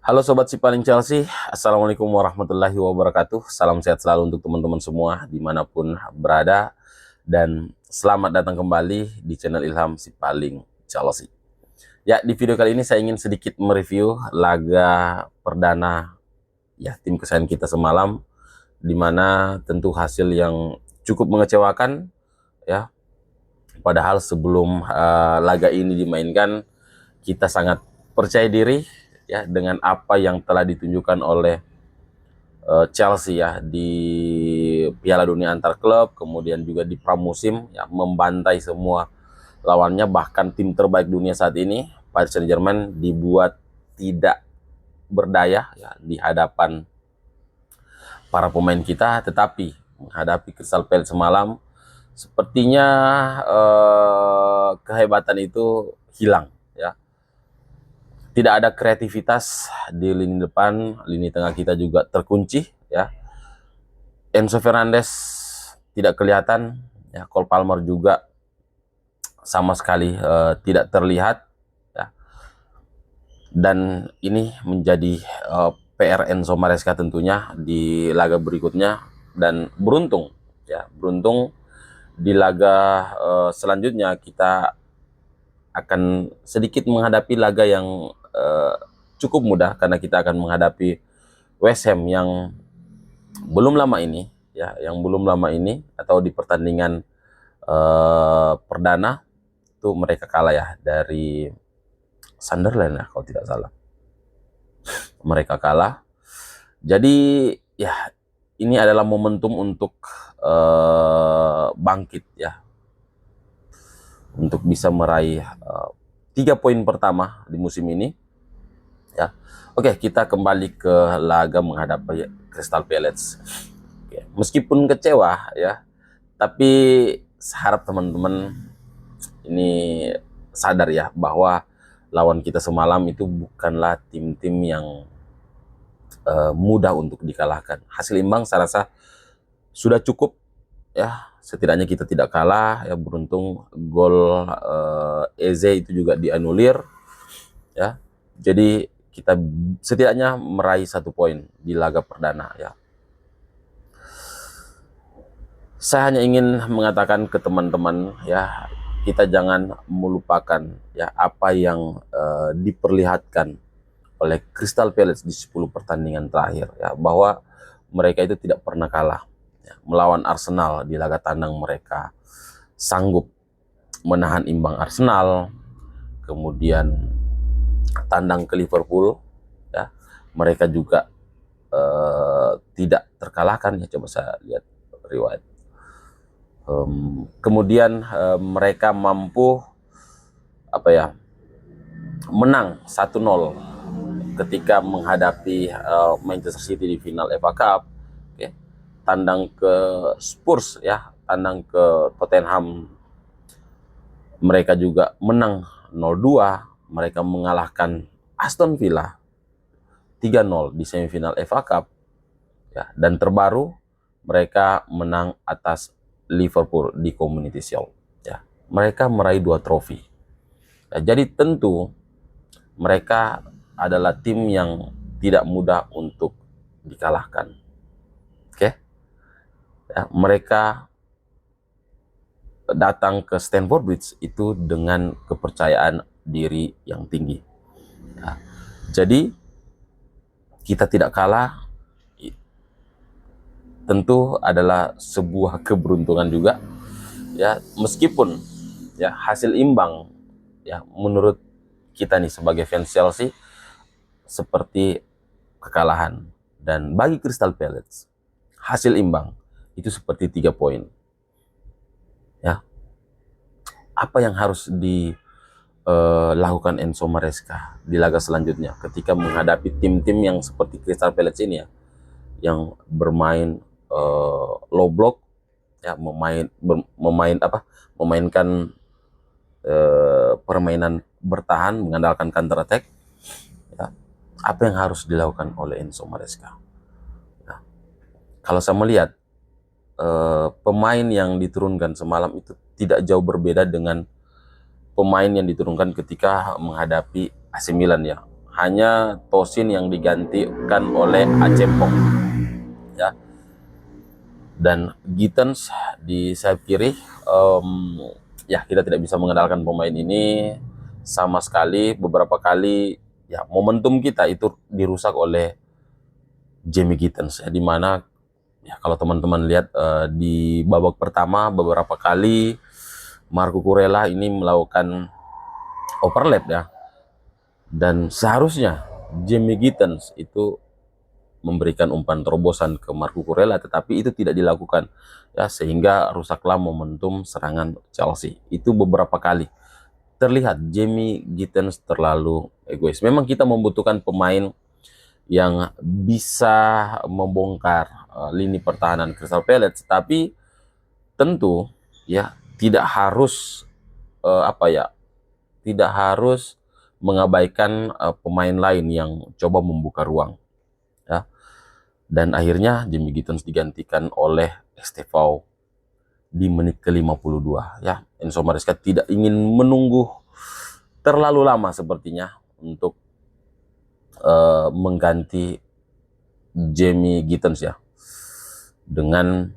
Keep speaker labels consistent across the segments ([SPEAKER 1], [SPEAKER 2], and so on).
[SPEAKER 1] Halo Sobat Sipaling Chelsea, Assalamualaikum warahmatullahi wabarakatuh. Salam sehat selalu untuk teman-teman semua dimanapun berada. Dan selamat datang kembali di channel Ilham Sipaling Chelsea. Ya, di video kali ini saya ingin sedikit mereview laga perdana ya tim kesayangan kita semalam, dimana tentu hasil yang cukup mengecewakan ya. Padahal sebelum laga ini dimainkan, kita sangat percaya diri ya dengan apa yang telah ditunjukkan oleh Chelsea ya di Piala Dunia antar klub, kemudian juga di pramusim ya, membantai semua lawannya, bahkan tim terbaik dunia saat ini Paris Saint-Germain dibuat tidak berdaya ya di hadapan para pemain kita. Tetapi menghadapi Crystal Palace semalam, sepertinya kehebatan itu hilang ya. Tidak ada kreativitas di lini depan, lini tengah kita juga terkunci ya. Enzo Fernandez tidak kelihatan ya, Cole Palmer juga sama sekali tidak terlihat ya. Dan ini menjadi PR Enzo Maresca tentunya di laga berikutnya, dan beruntung ya, beruntung di laga selanjutnya kita akan sedikit menghadapi laga yang cukup mudah, karena kita akan menghadapi West Ham yang belum lama ini ya, atau di pertandingan perdana itu mereka kalah ya dari Sunderland ya kalau tidak salah. Mereka kalah. Jadi ya, ini adalah momentum untuk bangkit ya, untuk bisa meraih 3 poin pertama di musim ini ya. Oke, kita kembali ke laga menghadapi Crystal Palace. Oke, meskipun kecewa ya, tapi harap teman-teman ini sadar ya bahwa lawan kita semalam itu bukanlah tim-tim yang mudah untuk dikalahkan. Hasil imbang saya rasa sudah cukup ya, setidaknya kita tidak kalah ya. Beruntung gol Eze itu juga dianulir ya. Jadi kita setidaknya meraih 1 poin di laga perdana ya. Saya hanya ingin mengatakan ke teman-teman ya, kita jangan melupakan ya apa yang diperlihatkan oleh Crystal Palace di 10 pertandingan terakhir ya, bahwa mereka itu tidak pernah kalah ya. Melawan Arsenal di laga tandang mereka sanggup menahan imbang Arsenal, kemudian tandang ke Liverpool ya, mereka juga tidak terkalahkan ya. Coba saya lihat riwayat. Kemudian mereka mampu menang 1-0 ketika menghadapi Manchester City di final FA Cup. Okay. Tandang ke Spurs ya, tandang ke Tottenham, mereka juga menang 0-2. Mereka mengalahkan Aston Villa 3-0 di semifinal FA Cup ya. Dan terbaru mereka menang atas Liverpool di Community Shield ya. Mereka meraih 2 trofi ya. Jadi tentu mereka adalah tim yang tidak mudah untuk dikalahkan. Oke ya, mereka datang ke Stamford Bridge itu dengan kepercayaan diri yang tinggi ya. Jadi kita tidak kalah tentu adalah sebuah keberuntungan juga ya, meskipun ya hasil imbang ya menurut kita nih sebagai fans Chelsea seperti kekalahan. Dan bagi Crystal Palace hasil imbang itu seperti 3 poin ya. Apa yang harus dilakukan Enzo Maresca di laga selanjutnya ketika menghadapi tim-tim yang seperti Crystal Palace ini ya, yang bermain low block ya, memainkan permainan bertahan mengandalkan counter attack ya. Apa yang harus dilakukan oleh Enzo Maresca? Nah, kalau saya melihat pemain yang diturunkan semalam itu tidak jauh berbeda dengan pemain yang diturunkan ketika menghadapi AC Milan ya. hanya Tosin yang digantikan oleh Acempong ya. Dan Gittens di sayap kiri, ya kita tidak bisa mengandalkan pemain ini sama sekali. Beberapa kali ya momentum kita itu dirusak oleh Jamie Gittens ya, dimana ya kalau teman-teman lihat di babak pertama beberapa kali Marco Kurela ini melakukan overlap ya, dan seharusnya Jamie Gittens itu memberikan umpan terobosan ke Marco Kurela, tetapi itu tidak dilakukan ya, sehingga rusaklah momentum serangan Chelsea. Itu beberapa kali terlihat Jamie Gittens terlalu egois. Memang kita membutuhkan pemain yang bisa membongkar lini pertahanan Crystal Palace, tapi tentu ya tidak harus tidak harus mengabaikan pemain lain yang coba membuka ruang ya. Dan akhirnya Jamie Gittens digantikan oleh Estevao di menit ke-52 ya. Enzo Maresca tidak ingin menunggu terlalu lama sepertinya untuk mengganti Jamie Gittens ya dengan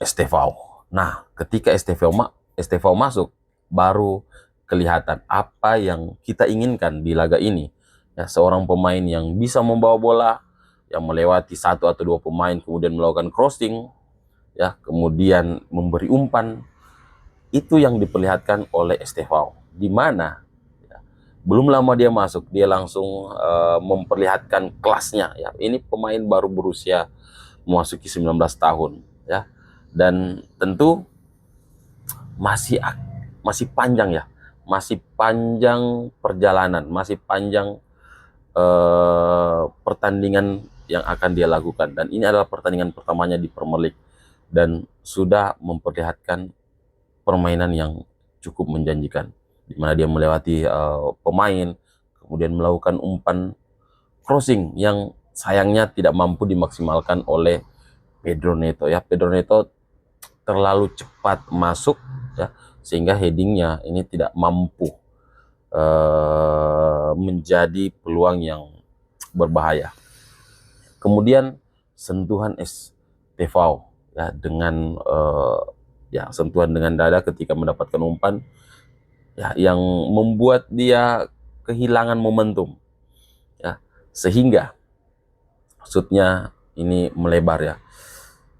[SPEAKER 1] Estevao. Nah, ketika Estevao masuk, baru kelihatan apa yang kita inginkan di laga ini ya, seorang pemain yang bisa membawa bola, yang melewati satu atau dua pemain, kemudian melakukan crossing ya, kemudian memberi umpan. Itu yang diperlihatkan oleh Estevao, di mana ya, belum lama dia masuk, dia langsung memperlihatkan kelasnya ya. Ini pemain baru berusia memasuki 19 tahun ya, dan tentu masih panjang ya, masih panjang perjalanan, masih panjang pertandingan yang akan dia lakukan, dan ini adalah pertandingan pertamanya di Premier League dan sudah memperlihatkan permainan yang cukup menjanjikan, di mana dia melewati pemain, kemudian melakukan umpan crossing yang sayangnya tidak mampu dimaksimalkan oleh Pedro Neto ya. Pedro Neto terlalu cepat masuk ya, sehingga headingnya ini tidak mampu menjadi peluang yang berbahaya. Kemudian sentuhan Estevao ya, dengan ya sentuhan dengan dada ketika mendapatkan umpan ya, yang membuat dia kehilangan momentum ya, sehingga shootnya ini melebar ya.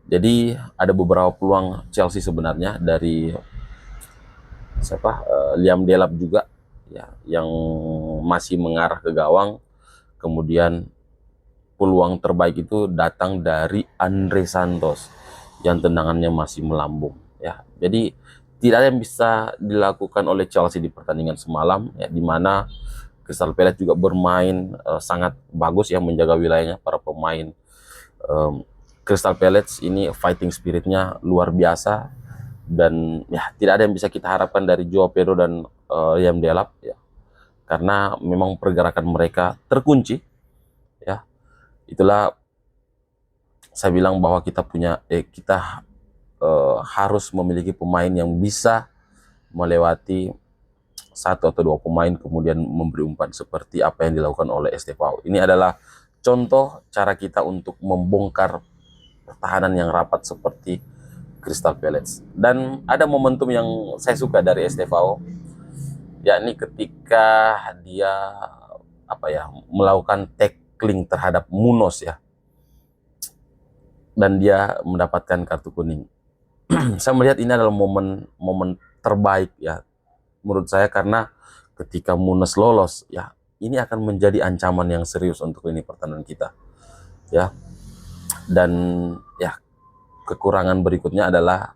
[SPEAKER 1] Jadi ada beberapa peluang Chelsea sebenarnya dari Liam Delap juga ya, yang masih mengarah ke gawang. Kemudian peluang terbaik itu datang dari Andre Santos yang tendangannya masih melambung ya. Jadi tidak ada yang bisa dilakukan oleh Chelsea di pertandingan semalam ya, di mana Crystal Palace juga bermain sangat bagus ya, menjaga wilayahnya. Para pemain Crystal Palace ini fighting spiritnya luar biasa, dan ya tidak ada yang bisa kita harapkan dari Joao Pedro dan Liam Delap ya, karena memang pergerakan mereka terkunci ya. Itulah saya bilang bahwa kita harus memiliki pemain yang bisa melewati satu atau dua pemain kemudian memberi umpan seperti apa yang dilakukan oleh Estevao. Ini adalah contoh cara kita untuk membongkar pertahanan yang rapat seperti Crystal Palace. Dan ada momentum yang saya suka dari Estevao, yakni ketika dia melakukan tackling terhadap Munoz ya, dan dia mendapatkan kartu kuning. Saya melihat ini adalah momen terbaik ya menurut saya, karena ketika Munoz lolos ya, ini akan menjadi ancaman yang serius untuk lini pertahanan kita ya. Dan ya kekurangan berikutnya adalah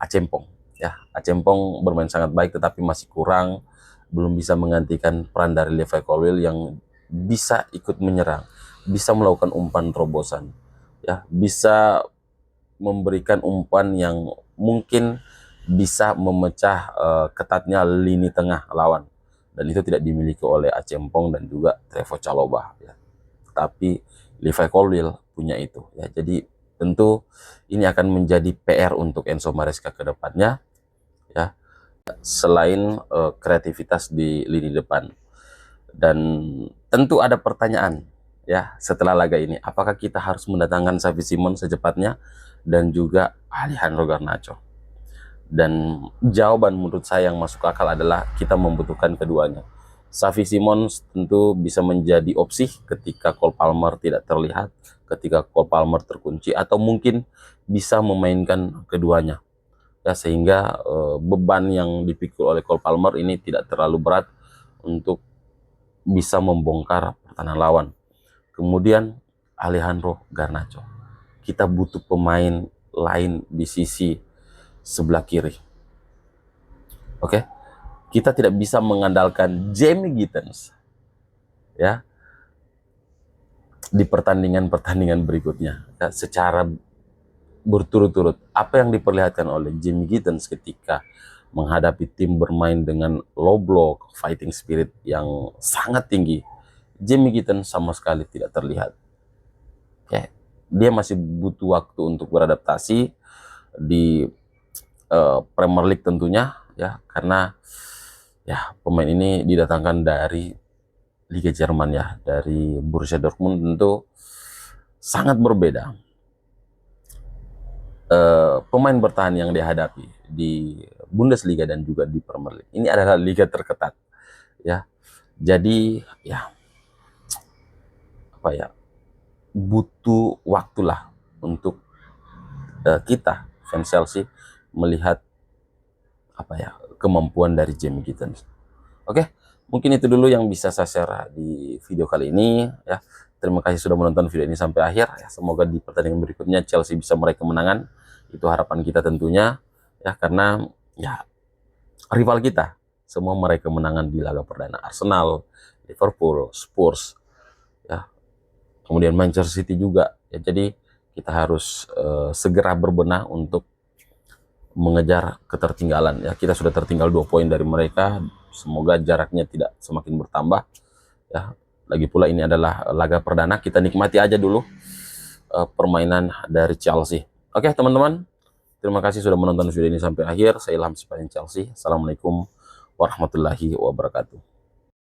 [SPEAKER 1] Acempong ya. Acempong bermain sangat baik tetapi masih kurang, belum bisa menggantikan peran dari Levi Colwill yang bisa ikut menyerang, bisa melakukan umpan terobosan ya, bisa memberikan umpan yang mungkin bisa memecah ketatnya lini tengah lawan, dan itu tidak dimiliki oleh Acempong dan juga Trevoh Chalobah ya. Tapi Levi Colwill punya itu ya. Jadi tentu ini akan menjadi PR untuk Enzo Maresca ke depannya ya. selain kreativitas di lini depan. Dan tentu ada pertanyaan ya setelah laga ini, apakah kita harus mendatangkan Xavi Simons secepatnya dan juga Alejandro Garnacho? Dan jawaban menurut saya yang masuk akal adalah kita membutuhkan keduanya. Xavi Simons tentu bisa menjadi opsi ketika Cole Palmer tidak terlihat, ketika Cole Palmer terkunci, atau mungkin bisa memainkan keduanya ya, sehingga beban yang dipikul oleh Cole Palmer ini tidak terlalu berat untuk bisa membongkar pertahanan lawan. Kemudian Alejandro Garnacho, kita butuh pemain lain di sisi sebelah kiri. Oke, kita tidak bisa mengandalkan Jamie Gittens ya di pertandingan-pertandingan berikutnya ya, secara berturut-turut. Apa yang diperlihatkan oleh Jamie Gittens ketika menghadapi tim bermain dengan low block, fighting spirit yang sangat tinggi, Jamie Gittens sama sekali tidak terlihat. Oke, dia masih butuh waktu untuk beradaptasi di Premier League tentunya ya, karena ya pemain ini didatangkan dari Liga Jerman ya, dari Borussia Dortmund, tentu sangat berbeda pemain bertahan yang dihadapi di Bundesliga dan juga di Premier League. Ini adalah liga terketat ya. Jadi ya apa ya, butuh waktulah untuk kita fans Chelsea melihat apa ya kemampuan dari Jamie Gittens. Oke, mungkin itu dulu yang bisa saya share di video kali ini ya. Terima kasih sudah menonton video ini sampai akhir ya. Semoga di pertandingan berikutnya Chelsea bisa meraih kemenangan. Itu harapan kita tentunya ya, karena ya rival kita semua meraih kemenangan di laga perdana. Arsenal, Liverpool, Spurs ya, kemudian Manchester City juga ya. Jadi kita harus segera berbenah untuk mengejar ketertinggalan ya. Kita sudah tertinggal 2 poin dari mereka. Semoga jaraknya tidak semakin bertambah ya. Lagi pula ini adalah laga perdana, kita nikmati aja dulu permainan dari Chelsea. Oke teman-teman, terima kasih sudah menonton video ini sampai akhir. Saya Ilham si Paling Chelsea. Assalamualaikum warahmatullahi wabarakatuh.